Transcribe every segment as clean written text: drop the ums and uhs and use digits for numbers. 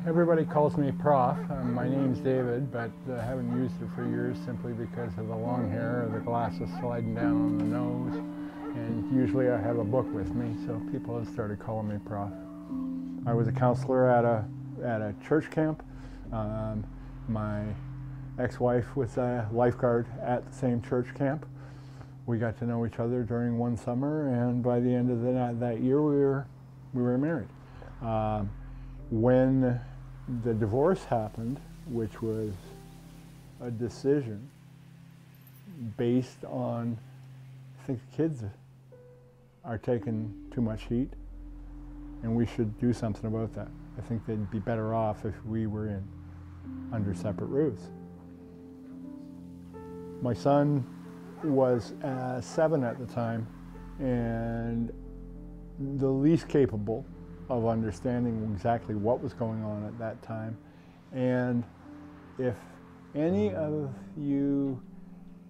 Everybody calls me Prof. My name's David, but I haven't used it for years simply because of the long hair, the glasses sliding down on the nose, and usually I have a book with me, so people have started calling me Prof. I was a counselor at a church camp. My ex-wife was a lifeguard at the same church camp. We got to know each other during one summer, and by the end of that year, we were married. When the divorce happened, which was a decision based on, I think the kids are taking too much heat, and we should do something about that. I think they'd be better off if we were under separate roofs. My son was 7 at the time, and the least capable of understanding exactly what was going on at that time. And if any of you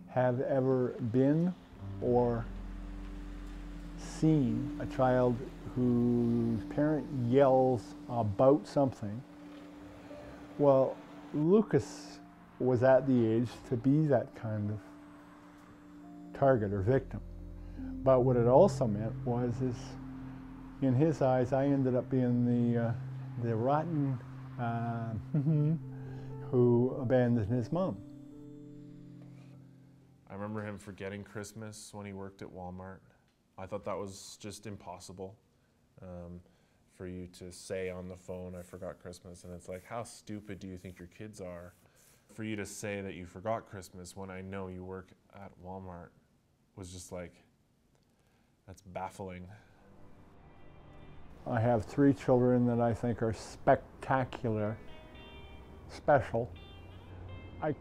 have ever been or seen a child whose parent yells about something, well, Lucas was at the age to be that kind of target or victim. But what it also meant was in his eyes, I ended up being the rotten who abandoned his mom. I remember him forgetting Christmas when he worked at Walmart. I thought that was just impossible for you to say on the phone, I forgot Christmas. And it's like, how stupid do you think your kids are for you to say that you forgot Christmas when I know you work at Walmart? Was just like, that's baffling. I have 3 children that I think are spectacular, special. I've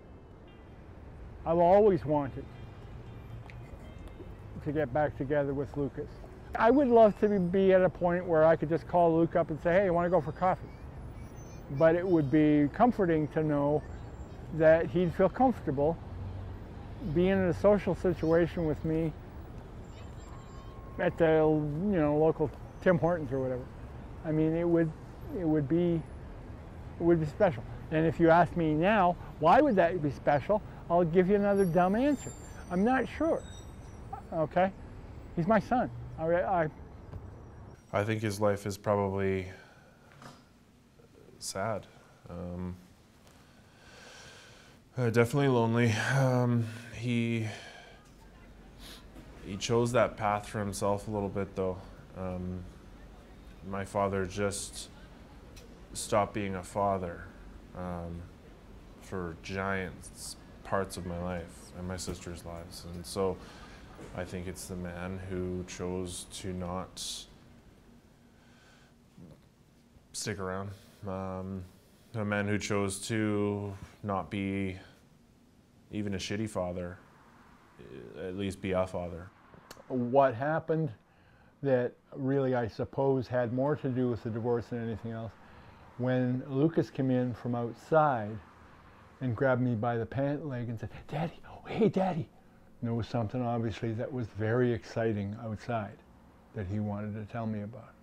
always wanted to get back together with Lucas. I would love to be at a point where I could just call Luke up and say, hey, you want to go for coffee? But it would be comforting to know that he'd feel comfortable being in a social situation with me at the local Tim Hortons or whatever. I mean, it would be special. And if you ask me now, why would that be special? I'll give you another dumb answer. I'm not sure. Okay, he's my son. I think his life is probably sad. Definitely lonely. He chose that path for himself a little bit, though. My father just stopped being a father for giant parts of my life and my sister's lives. And so I think it's the man who chose to not stick around. A man who chose to not be even a shitty father, at least be a father. What happened that really, I suppose, had more to do with the divorce than anything else, when Lucas came in from outside and grabbed me by the pant leg and said, Daddy, oh, hey, Daddy. And there was something, obviously, that was very exciting outside that he wanted to tell me about.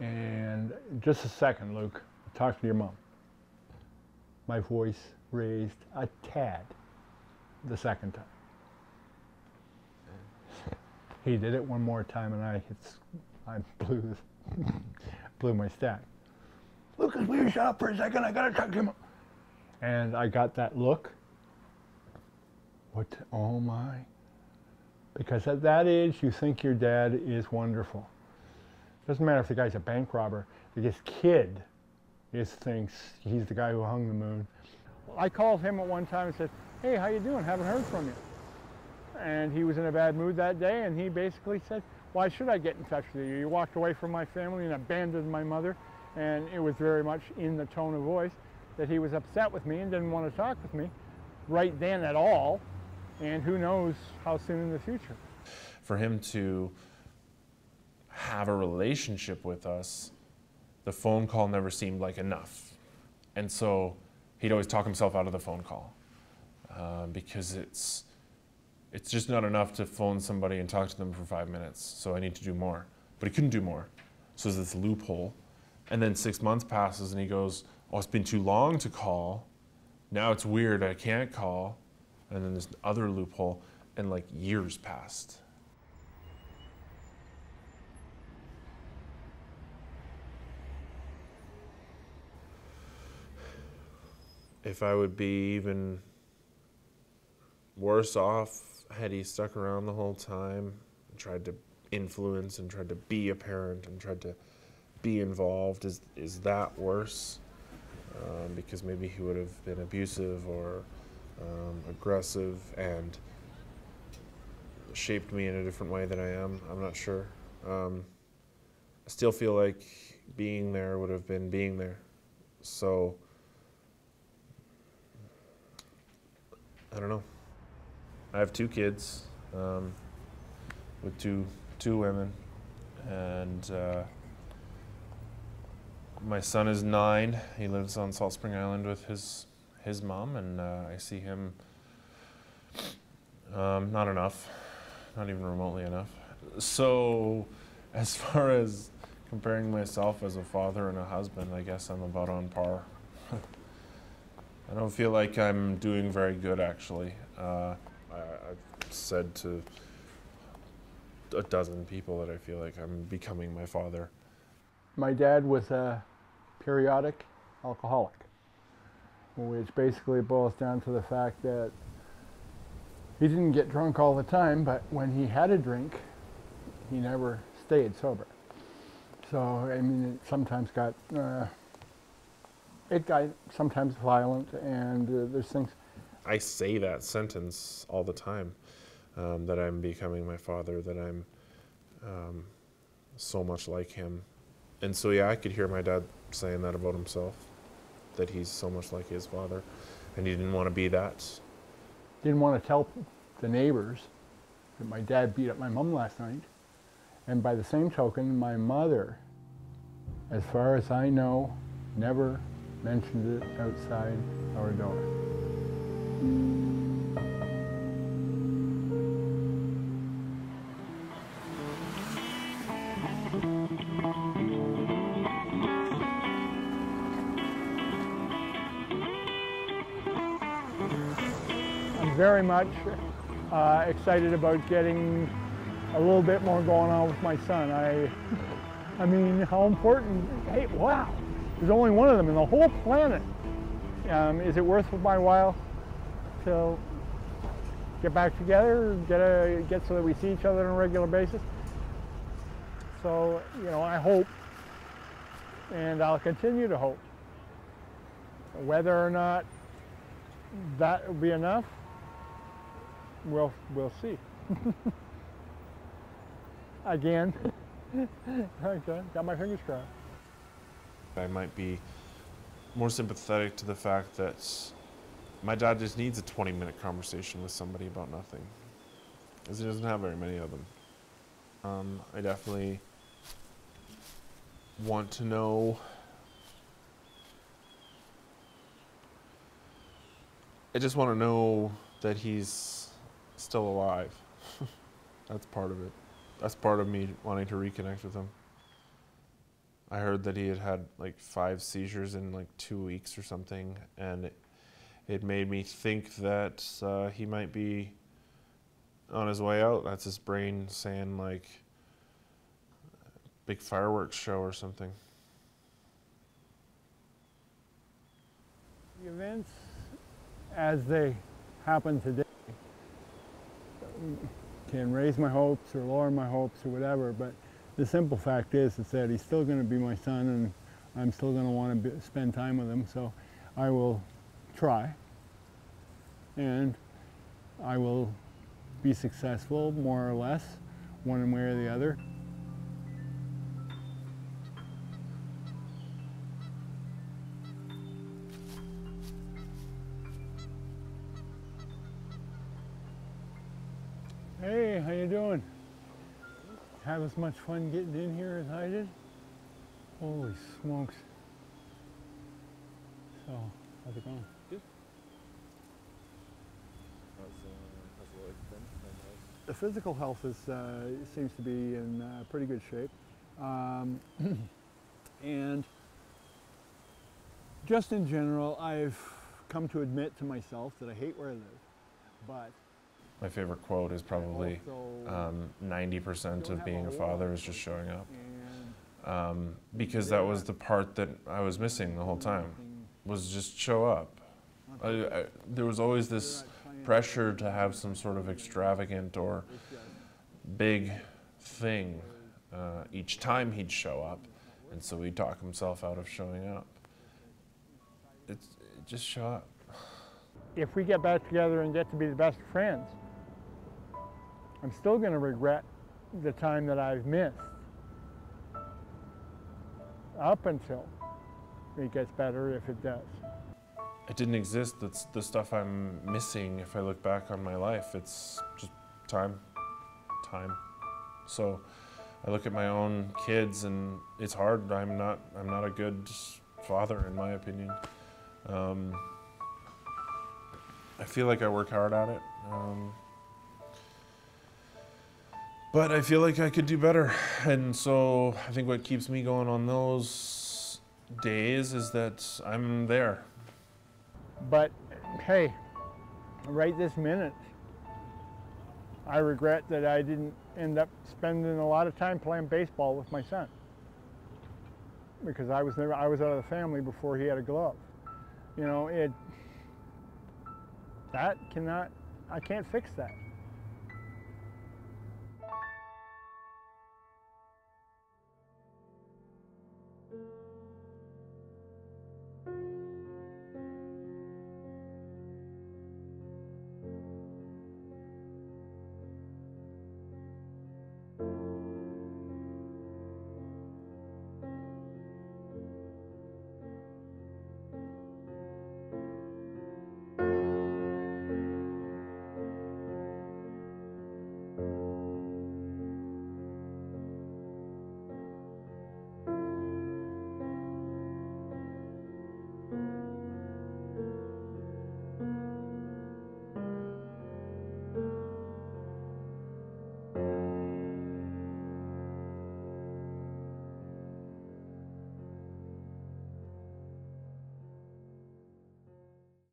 And just a second, Luke, talk to your mom. My voice raised a tad the second time. He did it one more time, and I blew my stack. Lucas, will you shut up for a second? I gotta talk to him. And I got that look. What? Oh my! Because at that age, you think your dad is wonderful. Doesn't matter if the guy's a bank robber. This kid thinks he's the guy who hung the moon. I called him at one time and said, "Hey, how you doing? Haven't heard from you." And he was in a bad mood that day, and he basically said, why should I get in touch with you? You walked away from my family and abandoned my mother, and it was very much in the tone of voice that he was upset with me and didn't want to talk with me right then at all, and who knows how soon in the future. For him to have a relationship with us, the phone call never seemed like enough. And so he'd always talk himself out of the phone call because it's just not enough to phone somebody and talk to them for 5 minutes, so I need to do more. But he couldn't do more. So there's this loophole And then 6 months passes and he goes, oh, it's been too long to call. Now it's weird, I can't call. And then this other loophole, and like years passed. If I would be even worse off had he stuck around the whole time and tried to influence and tried to be a parent and tried to be involved, is that worse? Because maybe he would have been abusive or aggressive and shaped me in a different way than I am. I'm not sure. I still feel like being there would have been being there. So, I don't know. I have 2 kids with two women, and my son is 9. He lives on Salt Spring Island with his mom, and I see him not enough, not even remotely enough. So as far as comparing myself as a father and a husband, I guess I'm about on par. I don't feel like I'm doing very good, actually. I've said to a dozen people that I feel like I'm becoming my father. My dad was a periodic alcoholic, which basically boils down to the fact that he didn't get drunk all the time, but when he had a drink, he never stayed sober. So, I mean, it sometimes got sometimes violent, and there's things. I say that sentence all the time, that I'm becoming my father, that I'm so much like him. And so, yeah, I could hear my dad saying that about himself, that he's so much like his father, and he didn't want to be that. Didn't want to tell the neighbors that my dad beat up my mom last night. And by the same token, my mother, as far as I know, never mentioned it outside our door. I'm very much excited about getting a little bit more going on with my son. I mean, how important, hey, wow, there's only one of them in the whole planet. Is it worth my while to get back together, get so that we see each other on a regular basis? So, you know, I hope, and I'll continue to hope. Whether or not that will be enough, we'll see. Again. Okay, got my fingers crossed. I might be more sympathetic to the fact that my dad just needs a 20-minute conversation with somebody about nothing, because he doesn't have very many of them. I definitely want to know. I just want to know that he's still alive. That's part of it. That's part of me wanting to reconnect with him. I heard that he had had like 5 seizures in like 2 weeks or something, and it made me think that he might be on his way out. That's his brain saying, like, big fireworks show or something. The events as they happen today can raise my hopes or lower my hopes or whatever, but the simple fact is that he's still going to be my son, and I'm still going to want to spend time with him, so I will try, and I will be successful, more or less, one way or the other. Hey, how you doing? Have as much fun getting in here as I did? Holy smokes. So, how's it going? Good. How's the life been? The physical health is seems to be in pretty good shape. And Just in general, I've come to admit to myself that I hate where I live, but My favorite quote is probably also 90% of being a father is just showing up. and Because that was the part that I was missing the whole time, was just show up. There was always this pressure to have some sort of extravagant or big thing each time he'd show up, and so he'd talk himself out of showing up. Just show up. if we get back together and get to be the best friends, I'm still going to regret the time that I've missed up until it gets better, if it does. It didn't exist. That's the stuff I'm missing if I look back on my life. It's just time. So I look at my own kids and it's hard. I'm not a good father in my opinion. I feel like I work hard at it. But I feel like I could do better. And so I think what keeps me going on those days is that I'm there. But hey, right this minute, I regret that I didn't end up spending a lot of time playing baseball with my son, because I was out of the family before he had a glove. You know, I can't fix that.